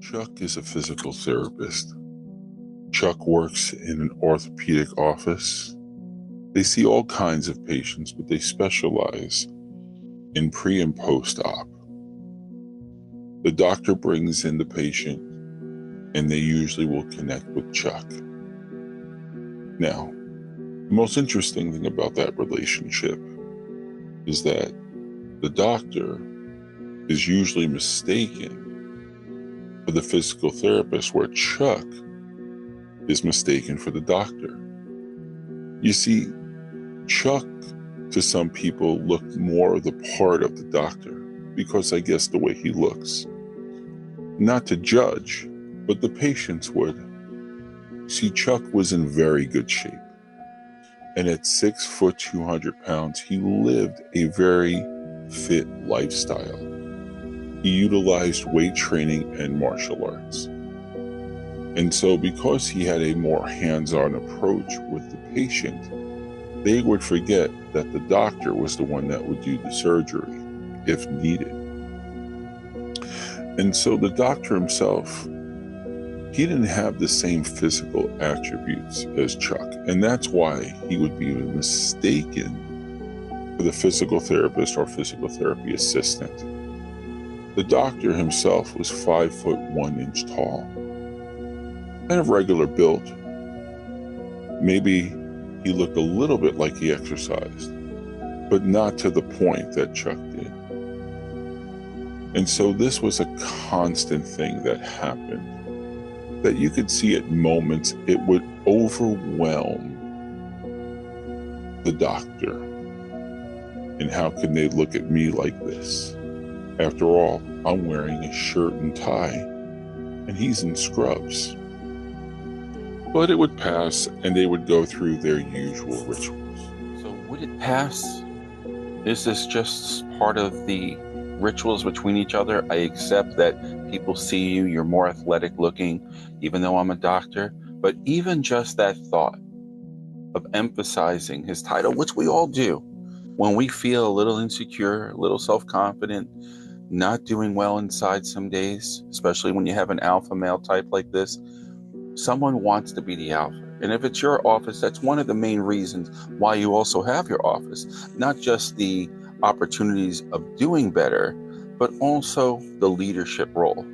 Chuck is a physical therapist. Chuck works in an orthopedic office. They see all kinds of patients, but they specialize in pre and post-op. The doctor brings in the patient, and they usually will connect with Chuck. Now, the most interesting thing about that relationship is that the doctor is usually mistaken for the physical therapist, where Chuck is mistaken for the doctor. You see, Chuck, to some people, looked more the part of the doctor because I guess the way he looks. Not to judge, but the patients would. See, Chuck was in very good shape. And at 6 foot 200 pounds, he lived a very fit lifestyle. He utilized weight training and martial arts. And so because he had a more hands-on approach with the patient, they would forget that the doctor was the one that would do the surgery if needed. And so the doctor himself, he didn't have the same physical attributes as Chuck. And that's why he would be mistaken for the physical therapist or physical therapy assistant. The doctor himself was 5 foot 1 inch tall, kind of regular built. Maybe he looked a little bit like he exercised, but not to the point that Chuck did. And so this was a constant thing that happened, that you could see at moments it would overwhelm the doctor. And how can they look at me like this? After all, I'm wearing a shirt and tie, and he's in scrubs. But it would pass, and they would go through their usual rituals. So would it pass? Is this just part of the rituals between each other? I accept that people see you, you're more athletic looking, even though I'm a doctor. But even just that thought of emphasizing his title, which we all do, when we feel a little insecure, a little self-confident, not doing well inside some days, especially when you have an alpha male type like this, someone wants to be the alpha. And if it's your office, that's one of the main reasons why you also have your office. Not just the opportunities of doing better, but also the leadership role.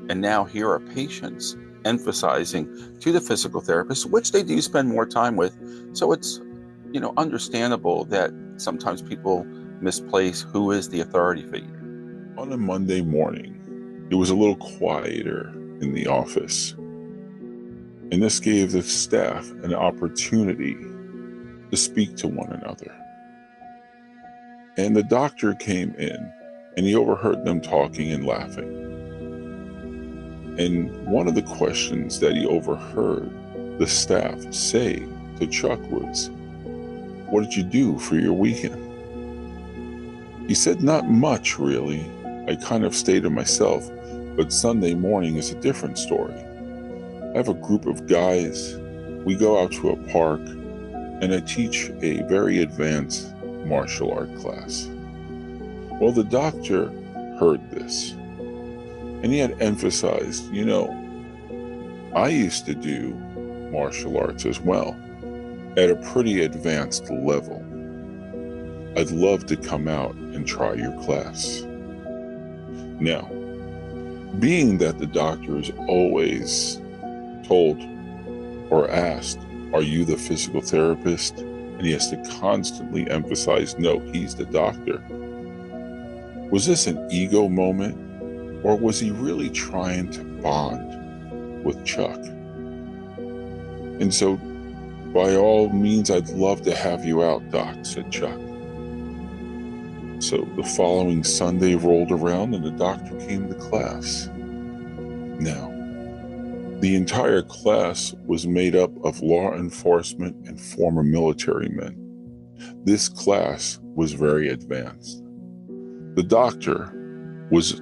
And now here are patients emphasizing to the physical therapist, which they do spend more time with. So it's, understandable that sometimes people misplace who is the authority figure. On a Monday morning, it was a little quieter in the office. And this gave the staff an opportunity to speak to one another. And the doctor came in, and he overheard them talking and laughing. And one of the questions that he overheard the staff say to Chuck was, "What did you do for your weekend?" He said, "Not much, really. I kind of stayed to myself, but Sunday morning is a different story. I have a group of guys. We go out to a park, and I teach a very advanced martial art class." Well, the doctor heard this, and he had emphasized, I used to do martial arts as well, at a pretty advanced level. I'd love to come out and try your class. Now, being that the doctor is always told or asked, "Are you the physical therapist?" and he has to constantly emphasize, no, he's the doctor. Was this an ego moment, or was he really trying to bond with Chuck? And so, "By all means, I'd love to have you out, Doc," said Chuck. So the following Sunday rolled around, and the doctor came to class. Now, the entire class was made up of law enforcement and former military men. This class was very advanced. The doctor was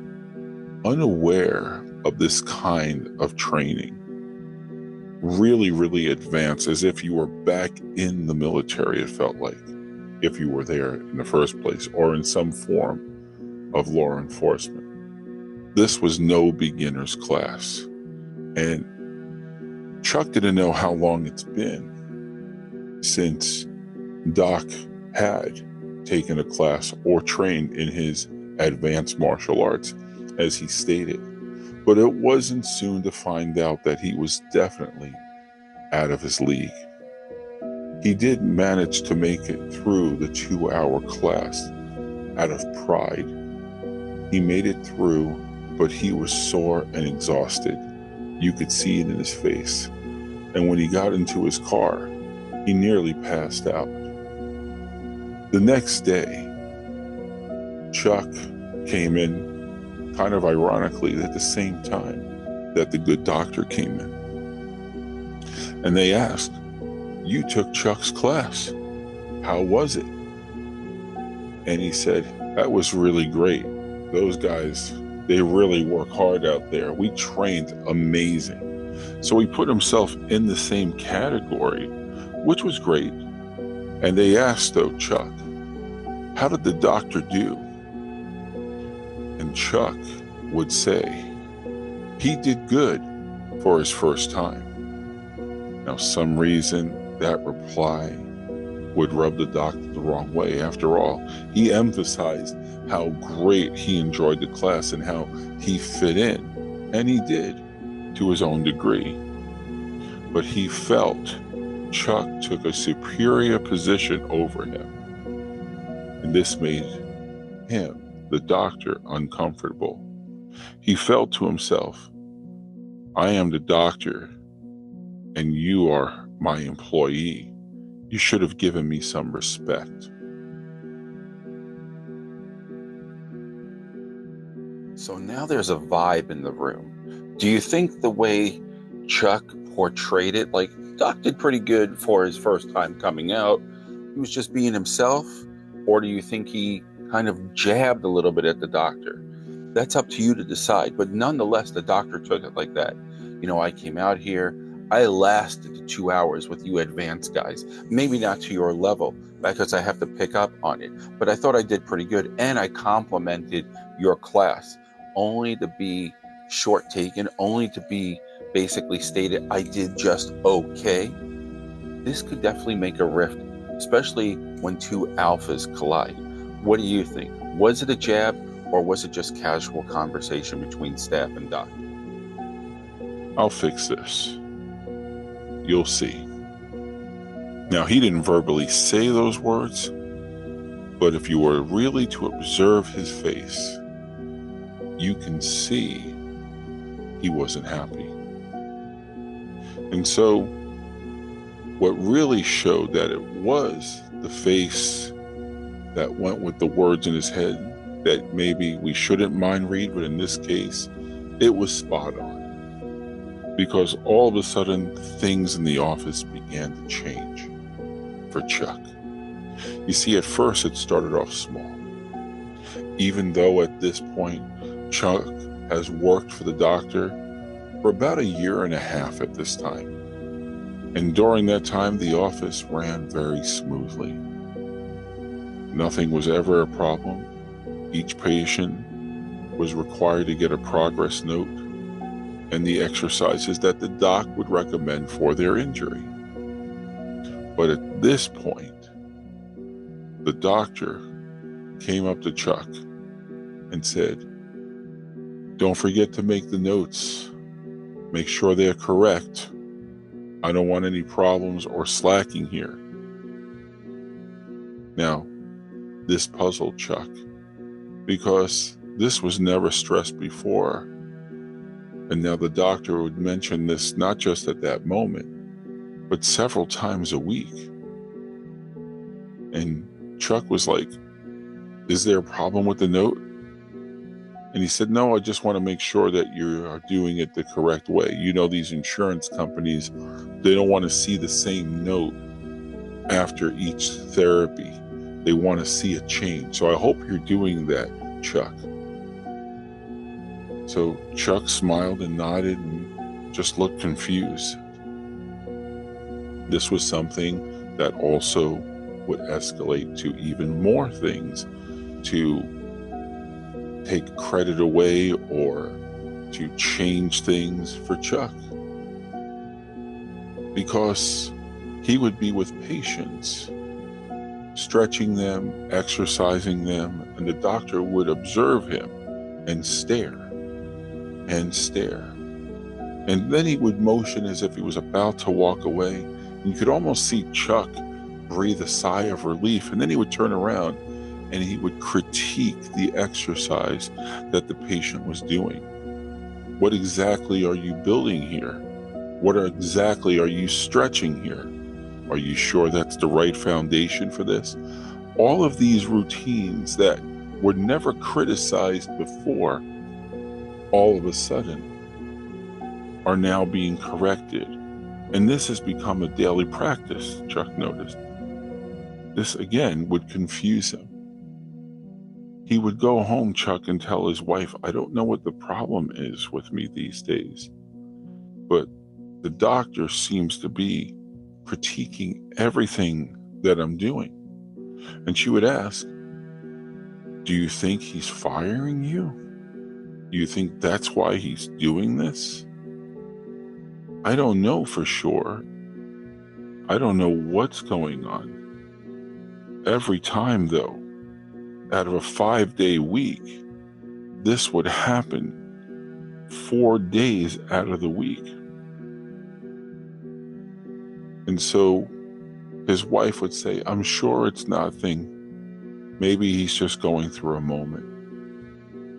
unaware of this kind of training. Really, really advanced, as if you were back in the military, it felt like, if you were there in the first place, or in some form of law enforcement. this was no beginner's class. And Chuck didn't know how long it's been since Doc had taken a class or trained in his advanced martial arts, as he stated. But it wasn't soon to find out that he was definitely out of his league. He did manage to make it through the 2-hour class out of pride. He made it through, but he was sore and exhausted. You could see it in his face. And when he got into his car, he nearly passed out. The next day, Chuck came in, kind of ironically, at the same time that the good doctor came in. And they asked, "You took Chuck's class. How was it?" And he said, "That was really great. Those guys, they really work hard out there. We trained amazing." So he put himself in the same category, which was great. And they asked, though, Chuck, "How did the doctor do?" And Chuck would say, he did good for his first time. Now, some reason that reply would rub the doctor the wrong way. After all, he emphasized how great he enjoyed the class and how he fit in, and he did to his own degree. But he felt Chuck took a superior position over him, and this made him, the doctor, uncomfortable. He felt to himself, "I am the doctor, and you are my employee. You should have given me some respect." So now there's a vibe in the room. Do you think the way Chuck portrayed it, like Doc did pretty good for his first time coming out, he was just being himself? Or do you think he kind of jabbed a little bit at the doctor? That's up to you to decide. But nonetheless, the doctor took it like that. I came out here, I lasted the 2 hours with you advanced guys. Maybe not to your level because I have to pick up on it. But I thought I did pretty good, and I complimented your class, only to be short taken, only to be basically stated I did just okay. This could definitely make a rift, especially when two alphas collide. What do you think? Was it a jab, or was it just casual conversation between staff and Doc? "I'll fix this. You'll see." Now, he didn't verbally say those words, but if you were really to observe his face, you can see he wasn't happy. And so, what really showed that it was the face that went with the words in his head that maybe we shouldn't mind read, but in this case, it was spot on. Because all of a sudden, things in the office began to change for Chuck. You see, at first it started off small. Even though at this point, Chuck has worked for the doctor for about 1.5 years at this time. And during that time, the office ran very smoothly. Nothing was ever a problem. Each patient was required to get a progress note and the exercises that the doc would recommend for their injury. But at this point, the doctor came up to Chuck and said, "Don't forget to make the notes. Make sure they're correct. I don't want any problems or slacking here." Now, this puzzled Chuck because this was never stressed before. And now the doctor would mention this not just at that moment, but several times a week. And Chuck was like, "Is there a problem with the note?" And he said, "No, I just want to make sure that you are doing it the correct way. These insurance companies, they don't want to see the same note after each therapy. They want to see a change. So I hope you're doing that, Chuck." So Chuck smiled and nodded and just looked confused. This was something that also would escalate to even more things, to take credit away or to change things for Chuck, because he would be with patients, stretching them, exercising them, and the doctor would observe him and stare and stare. And then he would motion as if he was about to walk away. And you could almost see Chuck breathe a sigh of relief, and then he would turn around and he would critique the exercise that the patient was doing. What exactly are you building here? What exactly are you stretching here? Are you sure that's the right foundation for this? All of these routines that were never criticized before, all of a sudden, are now being corrected. And this has become a daily practice, Chuck noticed. This, again, would confuse him. He would go home, Chuck, and tell his wife, I don't know what the problem is with me these days, but the doctor seems to be critiquing everything that I'm doing. And she would ask, do you think he's firing you? Do you think that's why he's doing this? I don't know for sure. I don't know what's going on. Every time, though, out of a 5-day week, this would happen 4 days out of the week. And so his wife would say, I'm sure it's nothing. Maybe he's just going through a moment.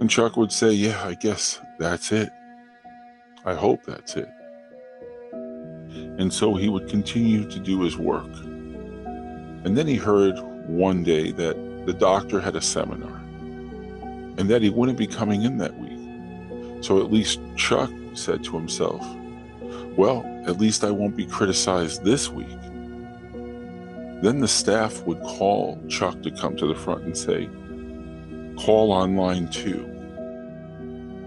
And Chuck would say, yeah, I guess that's it. I hope that's it. And so he would continue to do his work. And then he heard one day that the doctor had a seminar and that he wouldn't be coming in that week. So at least Chuck said to himself, well, at least I won't be criticized this week. Then the staff would call Chuck to come to the front and say, call on line 2.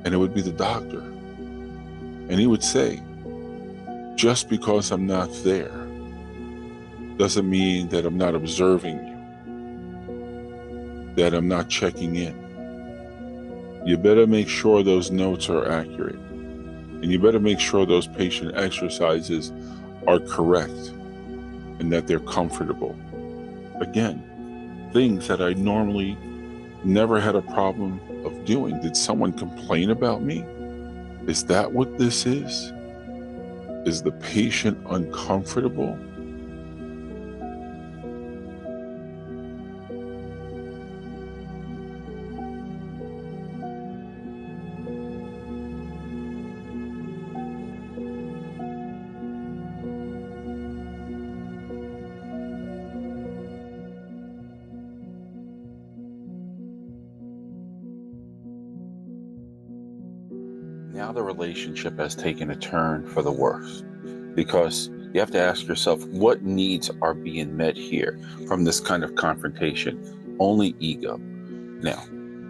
And it would be the doctor. And he would say, just because I'm not there doesn't mean that I'm not observing you, that I'm not checking in. You better make sure those notes are accurate. And you better make sure those patient exercises are correct and that they're comfortable. Again, things that I normally never had a problem of doing. Did someone complain about me? Is that what this is? Is the patient uncomfortable? Now the relationship has taken a turn for the worse, because you have to ask yourself, what needs are being met here from this kind of confrontation? Only ego. Now,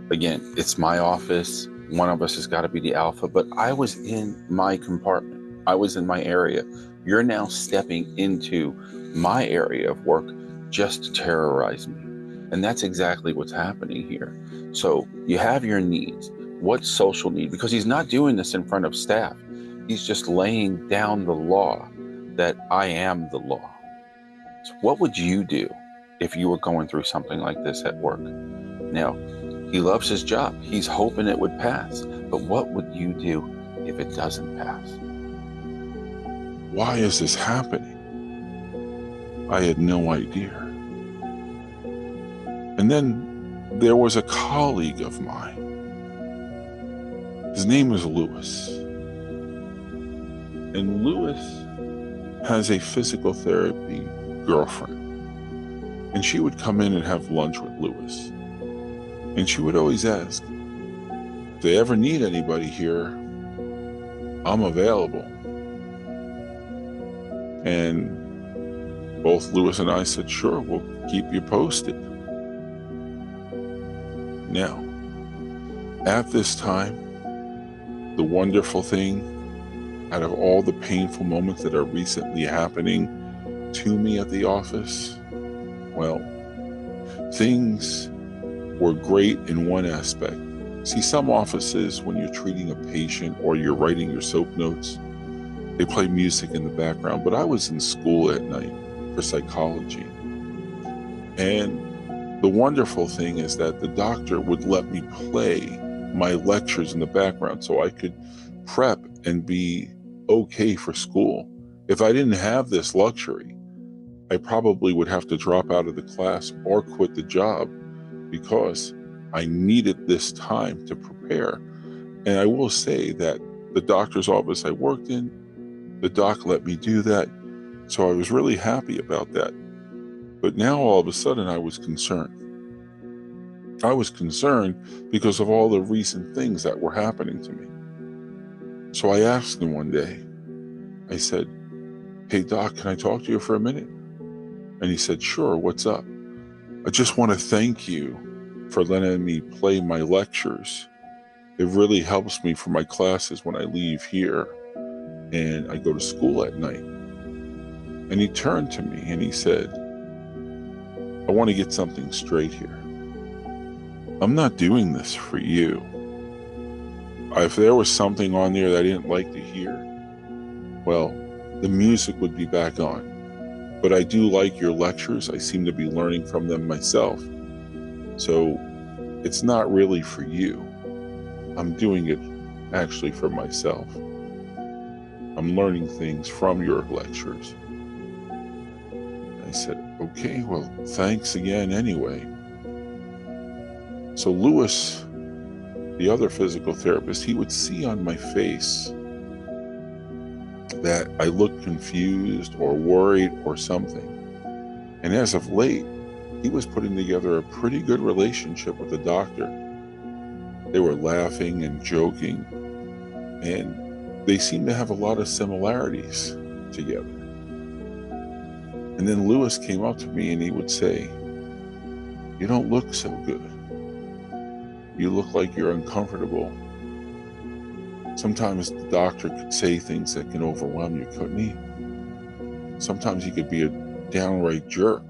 again, it's my office. One of us has got to be the alpha, but I was in my compartment. I was in my area. You're now stepping into my area of work just to terrorize me. And that's exactly what's happening here. So you have your needs. What social need? Because he's not doing this in front of staff. He's just laying down the law that I am the law. So what would you do if you were going through something like this at work? Now, he loves his job. He's hoping it would pass. But what would you do if it doesn't pass? Why is this happening? I had no idea. And then there was a colleague of mine. His name was Lewis. And Lewis has a physical therapy girlfriend. And she would come in and have lunch with Lewis. And she would always ask, if they ever need anybody here, I'm available. And both Lewis and I said, sure, we'll keep you posted. Now, at this time, the wonderful thing, out of all the painful moments that are recently happening to me at the office, well, things were great in one aspect. See, some offices, when you're treating a patient or you're writing your soap notes, they play music in the background. But I was in school at night for psychology. And the wonderful thing is that the doctor would let me play my lectures in the background so I could prep and be okay for school. If I didn't have this luxury, I probably would have to drop out of the class or quit the job because I needed this time to prepare. And I will say that the doctor's office I worked in, the doc let me do that. So I was really happy about that. But now all of a sudden I was concerned. I was concerned because of all the recent things that were happening to me. So I asked him one day, I said, "Hey doc, can I talk to you for a minute?" And he said, "Sure, what's up?" "I just want to thank you for letting me play my lectures. It really helps me for my classes when I leave here and I go to school at night." And he turned to me and he said, "I want to get something straight here. I'm not doing this for you. If there was something on there that I didn't like to hear, well, the music would be back on. But I do like your lectures. I seem to be learning from them myself. So it's not really for you. I'm doing it actually for myself. I'm learning things from your lectures." I said, "Okay, well, thanks again anyway." So Lewis, the other physical therapist, he would see on my face that I looked confused or worried or something. And as of late, he was putting together a pretty good relationship with the doctor. They were laughing and joking, and they seemed to have a lot of similarities together. And then Lewis came up to me and he would say, "You don't look so good. You look like you're uncomfortable." Sometimes the doctor could say things that can overwhelm you, couldn't he? Sometimes he could be a downright jerk.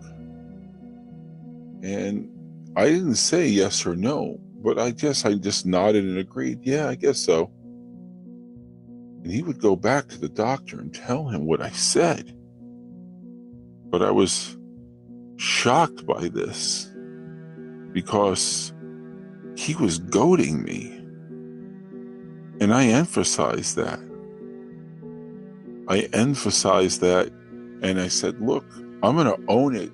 And I didn't say yes or no, but I guess I just nodded and agreed, "Yeah, I guess so." And he would go back to the doctor and tell him what I said. But I was shocked by this because he was goading me. And I emphasized that. And I said, "Look, I'm going to own it,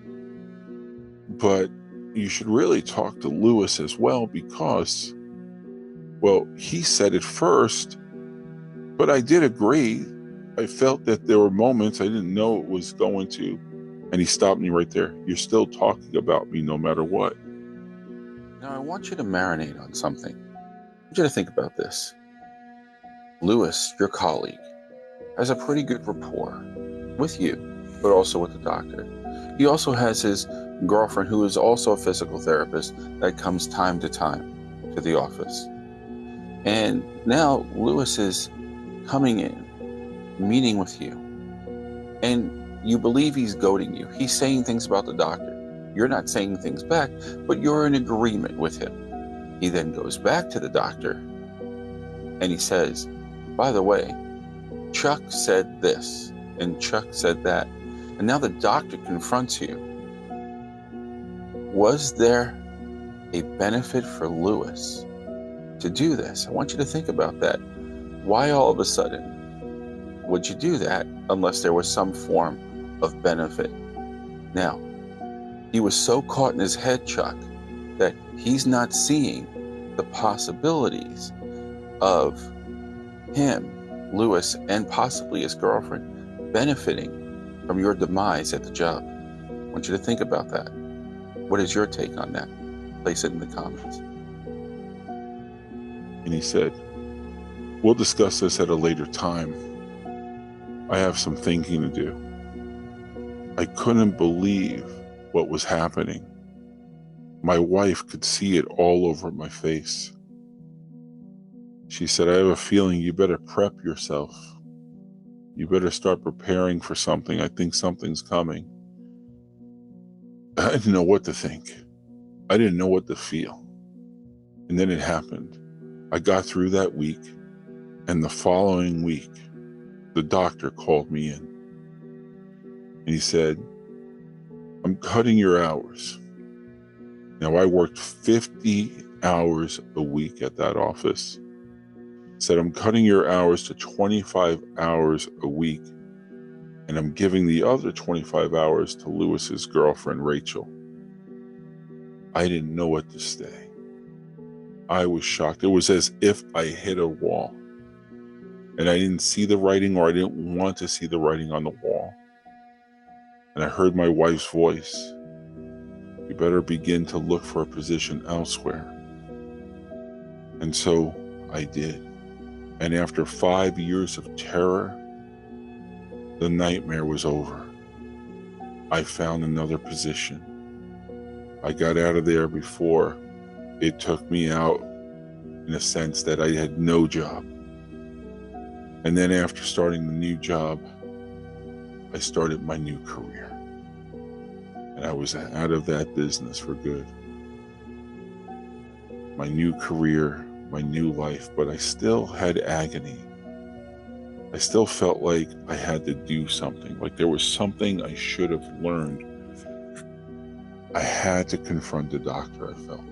but you should really talk to Lewis as well because, well, he said it first, but I did agree. I felt that there were moments I didn't know it was going to." And he stopped me right there. "You're still talking about me no matter what." Now, I want you to marinate on something. I want you to think about this. Lewis, your colleague, has a pretty good rapport with you, but also with the doctor. He also has his girlfriend, who is also a physical therapist, that comes time to time to the office. And now Lewis is coming in, meeting with you, and you believe he's goading you. He's saying things about the doctor. You're not saying things back, but you're in agreement with him. He then goes back to the doctor and he says, "By the way, Chuck said this and Chuck said that." And now the doctor confronts you. Was there a benefit for Lewis to do this? I want you to think about that. Why all of a sudden would you do that unless there was some form of benefit? Now, he was so caught in his head, Chuck, that he's not seeing the possibilities of him, Lewis, and possibly his girlfriend benefiting from your demise at the job. I want you to think about that. What is your take on that? Place it in the comments. And he said, "We'll discuss this at a later time. I have some thinking to do." I couldn't believe what was happening. My wife could see it all over my face. She said, "I have a feeling you better prep yourself. You better start preparing for something. I think something's coming." I didn't know what to think. I didn't know what to feel. And then it happened. I got through that week, and the following week, the doctor called me in. And he said, I'm cutting your hours. Now, I worked 50 hours a week at that office. Said, I'm cutting your hours to 25 hours a week, and I'm giving the other 25 hours to Lewis's girlfriend, Rachel. I didn't know what to say. I was shocked. It was as if I hit a wall, and I didn't see the writing, or I didn't want to see the writing on the wall. And I heard my wife's voice. You better begin to look for a position elsewhere. And so I did. And after 5 years of terror, the nightmare was over. I found another position. I got out of there before it took me out, in a sense that I had no job. And then after starting the new job, I started my new career. And I was out of that business for good. My new career, my new life, but I still had agony. I still felt like I had to do something, like there was something I should have learned. I had to confront the doctor, I felt.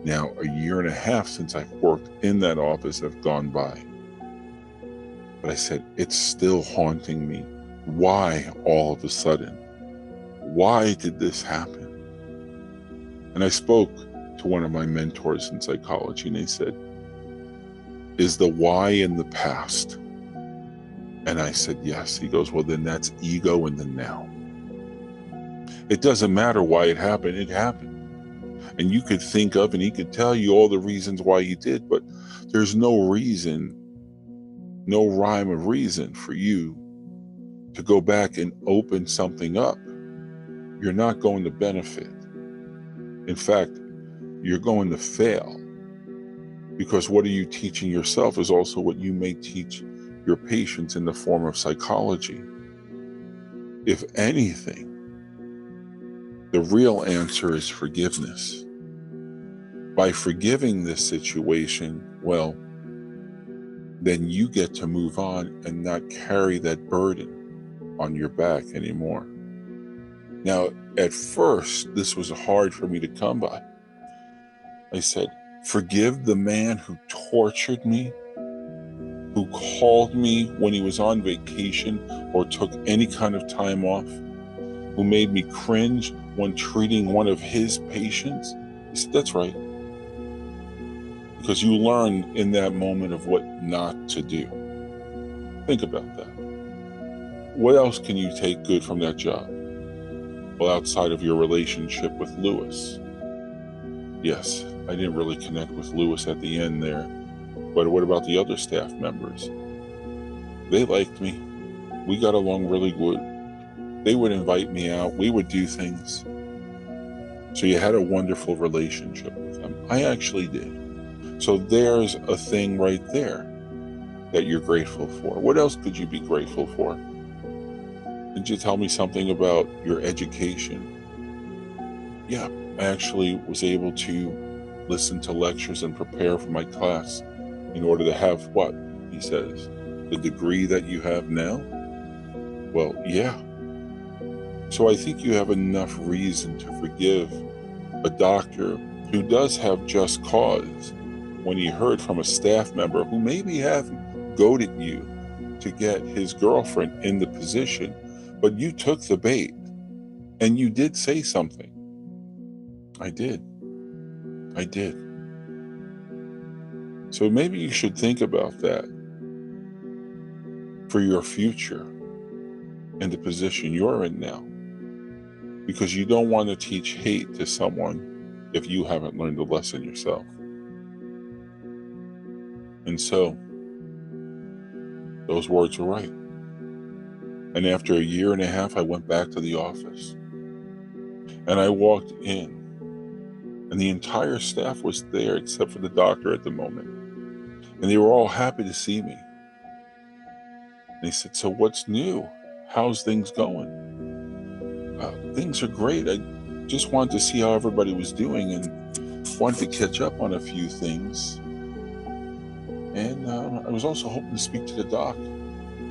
Now, 1.5 years since I've worked in that office have gone by. But I said, it's still haunting me. Why all of a sudden? Why did this happen? And I spoke to one of my mentors in psychology, and they said, is the why in the past? And I said, yes. He goes, well, then that's ego in the now. It doesn't matter why it happened. It happened. And you could think of, and he could tell you all the reasons why he did, but there's no reason, no rhyme of reason for you to go back and open something up. You're not going to benefit. In fact, you're going to fail, because what are you teaching yourself is also what you may teach your patients in the form of psychology. If anything, the real answer is forgiveness. By forgiving this situation, well, then you get to move on and not carry that burden on your back anymore. Now, at first, this was hard for me to come by. I said, forgive the man who tortured me, who called me when he was on vacation or took any kind of time off, who made me cringe when treating one of his patients. He said, that's right. Because you learn in that moment of what not to do. Think about that. What else can you take good from that job? Well, outside of your relationship with Lewis. Yes, I didn't really connect with Lewis at the end there. But what about the other staff members? They liked me. We got along really good. They would invite me out. We would do things. So you had a wonderful relationship with them. I actually did. So there's a thing right there that you're grateful for. What else could you be grateful for? Did you tell me something about your education? Yeah, I actually was able to listen to lectures and prepare for my class in order to have what? He says, the degree that you have now? Well, yeah. So I think you have enough reason to forgive a doctor who does have just cause when he heard from a staff member who maybe have goaded you to get his girlfriend in the position, but you took the bait and you did say something. I did. So maybe you should think about that for your future and the position you're in now, because you don't want to teach hate to someone if you haven't learned the lesson yourself. And so those words were right. And after 1.5 years, I went back to the office and I walked in, and the entire staff was there except for the doctor at the moment. And they were all happy to see me. And they said, so what's new? How's things going? Things are great. I just wanted to see how everybody was doing and wanted to catch up on a few things. And I was also hoping to speak to the doc.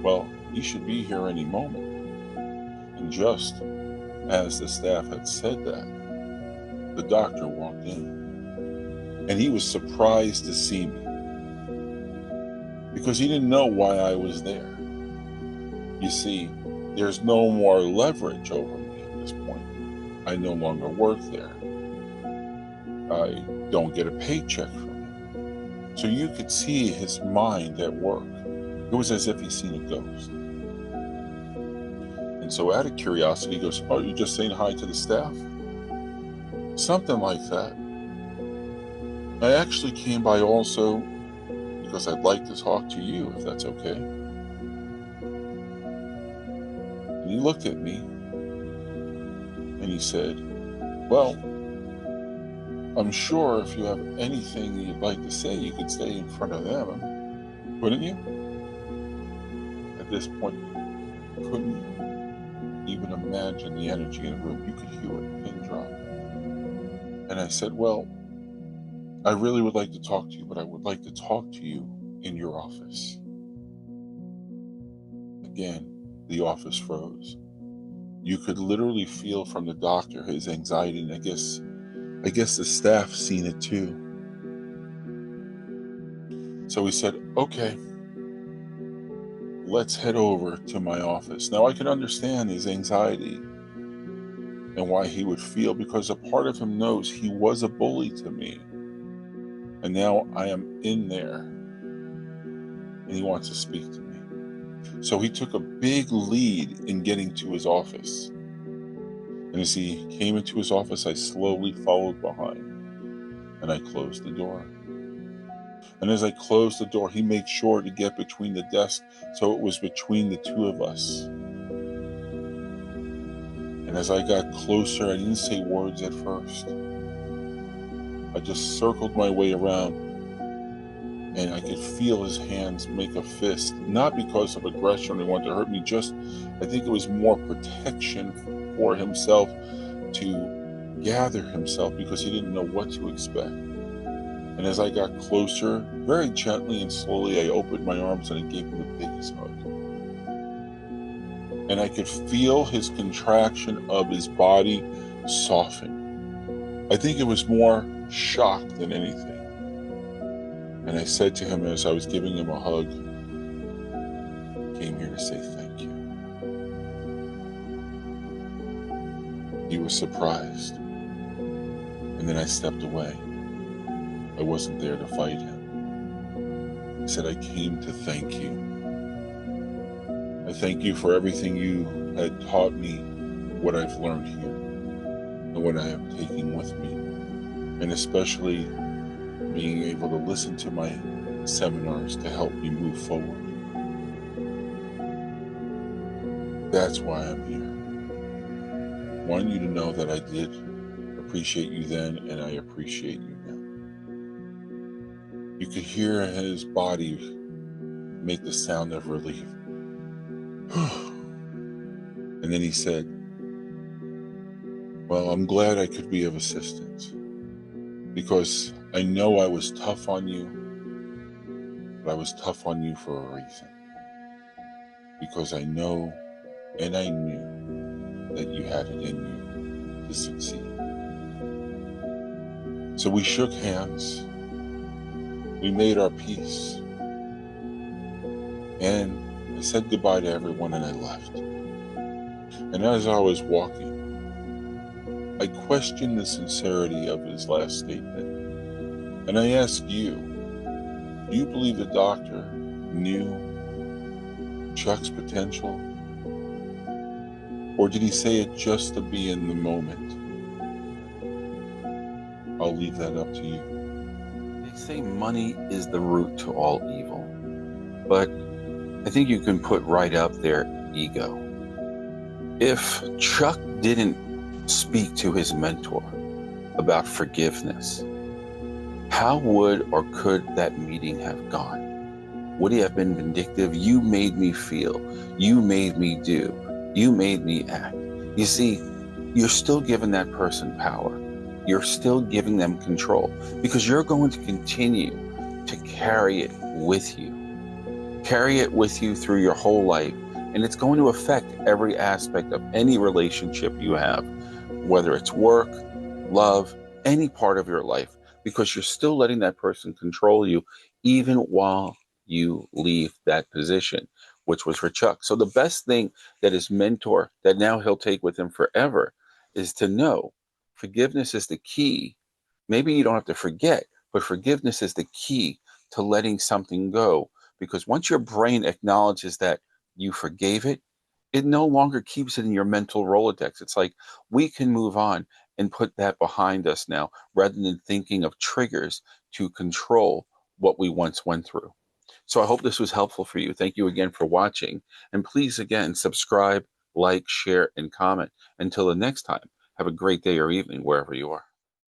Well, he should be here any moment. And just as the staff had said that, the doctor walked in. And he was surprised to see me because he didn't know why I was there. You see, there's no more leverage over me at this point. I no longer work there. I don't get a paycheck from him. So you could see his mind at work. It was as if he'd seen a ghost. And so out of curiosity, he goes, "Oh, you're just saying hi to the staff?" Something like that. I actually came by also because I'd like to talk to you, if that's okay. And he looked at me and he said, "Well, I'm sure if you have anything you'd like to say, you could stay in front of them, couldn't you?" At this point, you couldn't even imagine the energy in the room. You could hear a pin drop. And I said, "Well, I really would like to talk to you, but I would like to talk to you in your office." Again, the office froze. You could literally feel from the doctor his anxiety, and I guess the staff seen it too. So he said, "Okay, let's head over to my office." Now I can understand his anxiety and why he would feel, because a part of him knows he was a bully to me. And now I am in there and he wants to speak to me. So he took a big lead in getting to his office. And as he came into his office, I slowly followed behind and I closed the door. And as I closed the door, he made sure to get between the desk, so it was between the two of us. And as I got closer, I didn't say words at first. I just circled my way around, and I could feel his hands make a fist, not because of aggression or he wanted to hurt me, just I think it was more protection for himself, to gather himself, because he didn't know what to expect. And as I got closer, very gently and slowly, I opened my arms and I gave him the biggest hug. And I could feel his contraction of his body soften. I think it was more shock than anything. And I said to him as I was giving him a hug, "I came here to say thank you." He was surprised. And then I stepped away. I wasn't there to fight him. I said, "I came to thank you. I thank you for everything you had taught me, what I've learned here, and what I am taking with me, and especially being able to listen to my seminars to help me move forward. That's why I'm here. I want you to know that I did appreciate you then, and I appreciate you now." You could hear his body make the sound of relief. And then he said, "Well, I'm glad I could be of assistance, because I know I was tough on you, but I was tough on you for a reason. Because I know and I knew that you had it in you to succeed." So we shook hands, we made our peace, and I said goodbye to everyone and I left. And as I was walking, I questioned the sincerity of his last statement. And I asked you, do you believe the doctor knew Chuck's potential? Or did he say it just to be in the moment? I'll leave that up to you. They say money is the root to all evil, but I think you can put right up there ego. If Chuck didn't speak to his mentor about forgiveness, how would or could that meeting have gone? Would he have been vindictive? You made me feel, you made me do, you made me act. You see, you're still giving that person power. You're still giving them control, because you're going to continue to carry it with you. Carry it with you through your whole life, and it's going to affect every aspect of any relationship you have, whether it's work, love, any part of your life, because you're still letting that person control you even while you leave that position, which was for Chuck. So the best thing that his mentor, that now he'll take with him forever, is to know forgiveness is the key. Maybe you don't have to forget, but forgiveness is the key to letting something go. Because once your brain acknowledges that you forgave it, it no longer keeps it in your mental Rolodex. It's like we can move on and put that behind us now rather than thinking of triggers to control what we once went through. So I hope this was helpful for you. Thank you again for watching. And please, again, subscribe, like, share, and comment. Until the next time, have a great day or evening wherever you are.